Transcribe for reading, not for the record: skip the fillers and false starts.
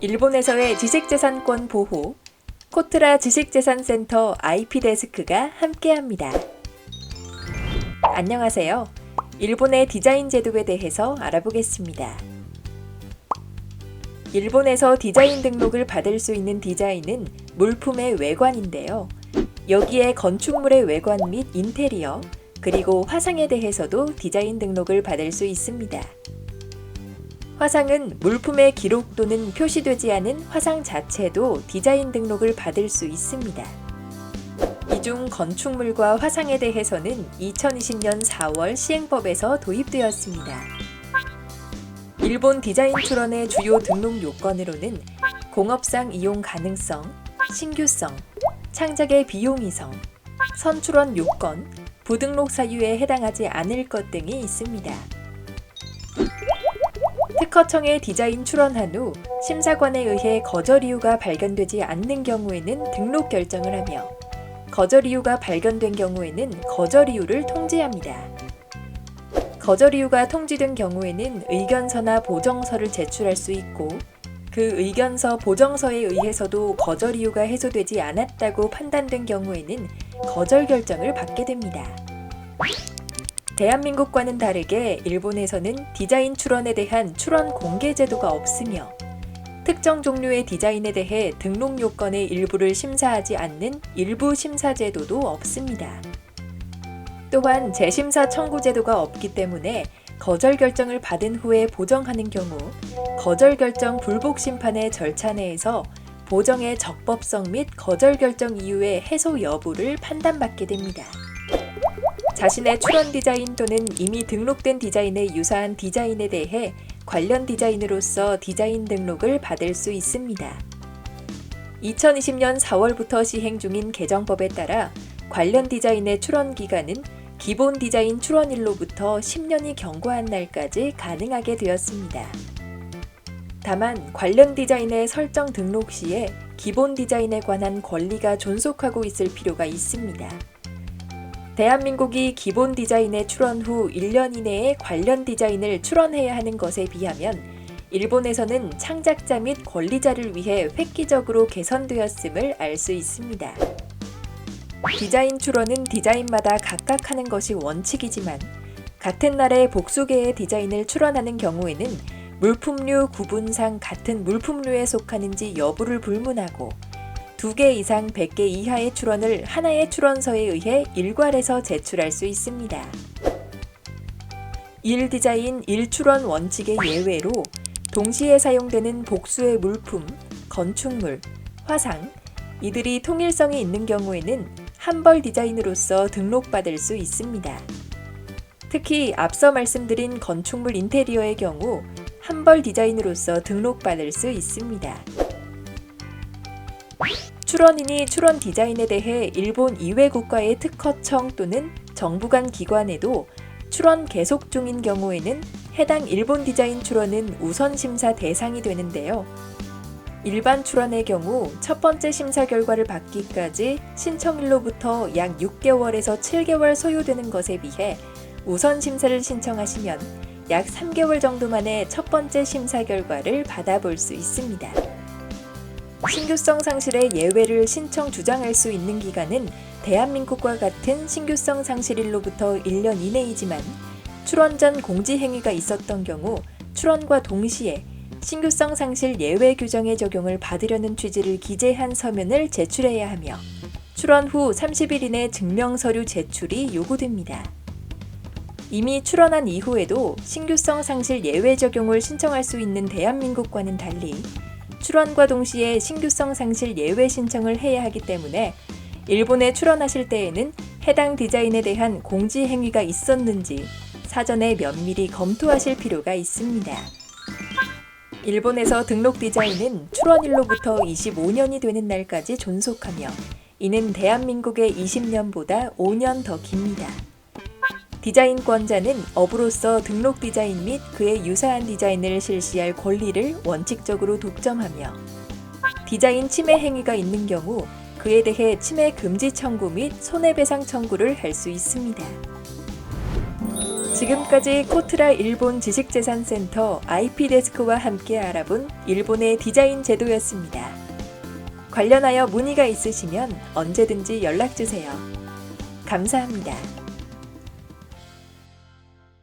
일본에서의 지식재산권 보호, 코트라 지식재산센터 IP데스크가 함께합니다. 안녕하세요. 일본의 디자인 제도에 대해서 알아보겠습니다. 일본에서 디자인 등록을 받을 수 있는 디자인은 물품의 외관인데요. 여기에 건축물의 외관 및 인테리어, 그리고 화상에 대해서도 디자인 등록을 받을 수 있습니다. 화상은 물품의 기록 또는 표시되지 않은 화상 자체도 디자인 등록을 받을 수 있습니다. 이 중 건축물과 화상에 대해서는 2020년 4월 시행법에서 도입되었습니다. 일본 디자인 출원의 주요 등록 요건으로는 공업상 이용 가능성, 신규성, 창작의 비용이성, 선출원 요건, 부등록 사유에 해당하지 않을 것 등이 있습니다. 특허청에 디자인 출원한 후 심사관에 의해 거절 이유가 발견되지 않는 경우에는 등록 결정을 하며 거절 이유가 발견된 경우에는 거절 이유를 통지합니다. 거절 이유가 통지된 경우에는 의견서나 보정서를 제출할 수 있고 그 의견서, 보정서에 의해서도 거절 이유가 해소되지 않았다고 판단된 경우에는 거절 결정을 받게 됩니다. 대한민국과는 다르게 일본에서는 디자인 출원에 대한 출원 공개 제도가 없으며 특정 종류의 디자인에 대해 등록 요건의 일부를 심사하지 않는 일부 심사 제도도 없습니다. 또한 재심사 청구 제도가 없기 때문에 거절 결정을 받은 후에 보정하는 경우 거절 결정 불복 심판의 절차 내에서 보정의 적법성 및 거절 결정 이유의 해소 여부를 판단받게 됩니다. 자신의 출원 디자인 또는 이미 등록된 디자인에 유사한 디자인에 대해 관련 디자인으로서 디자인 등록을 받을 수 있습니다. 2020년 4월부터 시행 중인 개정법에 따라 관련 디자인의 출원 기간은 기본 디자인 출원일로부터 10년이 경과한 날까지 가능하게 되었습니다. 다만 관련 디자인의 설정 등록 시에 기본 디자인에 관한 권리가 존속하고 있을 필요가 있습니다. 대한민국이 기본 디자인의 출원 후 1년 이내에 관련 디자인을 출원해야 하는 것에 비하면 일본에서는 창작자 및 권리자를 위해 획기적으로 개선되었음을 알 수 있습니다. 디자인 출원은 디자인마다 각각 하는 것이 원칙이지만 같은 날에 복수 개의 디자인을 출원하는 경우에는 물품류 구분상 같은 물품류에 속하는지 여부를 불문하고 2개 이상 100개 이하의 출원을 하나의 출원서에 의해 일괄해서 제출할 수 있습니다. 1디자인 1출원 원칙의 예외로 동시에 사용되는 복수의 물품, 건축물, 화상, 이들이 통일성이 있는 경우에는 한벌 디자인으로서 등록받을 수 있습니다. 특히 앞서 말씀드린 건축물 인테리어의 경우 한벌 디자인으로서 등록받을 수 있습니다. 출원인이 출원 디자인에 대해 일본 이외 국가의 특허청 또는 정부 간 기관에도 출원 계속 중인 경우에는 해당 일본 디자인 출원은 우선 심사 대상이 되는데요. 일반 출원의 경우 첫 번째 심사 결과를 받기까지 신청일로부터 약 6개월에서 7개월 소요되는 것에 비해 우선 심사를 신청하시면 약 3개월 정도 만에 첫 번째 심사 결과를 받아볼 수 있습니다. 신규성 상실의 예외를 신청 주장할 수 있는 기간은 대한민국과 같은 신규성 상실일로부터 1년 이내이지만 출원 전 공지 행위가 있었던 경우 출원과 동시에 신규성 상실 예외 규정의 적용을 받으려는 취지를 기재한 서면을 제출해야 하며 출원 후 30일 이내 증명서류 제출이 요구됩니다. 이미 출원한 이후에도 신규성 상실 예외 적용을 신청할 수 있는 대한민국과는 달리 출원과 동시에 신규성 상실 예외 신청을 해야 하기 때문에 일본에 출원하실 때에는 해당 디자인에 대한 공지 행위가 있었는지 사전에 면밀히 검토하실 필요가 있습니다. 일본에서 등록 디자인은 출원일로부터 25년이 되는 날까지 존속하며 이는 대한민국의 20년보다 5년 더 깁니다. 디자인권자는 업으로서 등록 디자인 및 그에 유사한 디자인을 실시할 권리를 원칙적으로 독점하며 디자인 침해 행위가 있는 경우 그에 대해 침해 금지 청구 및 손해배상 청구를 할 수 있습니다. 지금까지 코트라 일본 지식재산센터 IP데스크와 함께 알아본 일본의 디자인 제도였습니다. 관련하여 문의가 있으시면 언제든지 연락주세요. 감사합니다.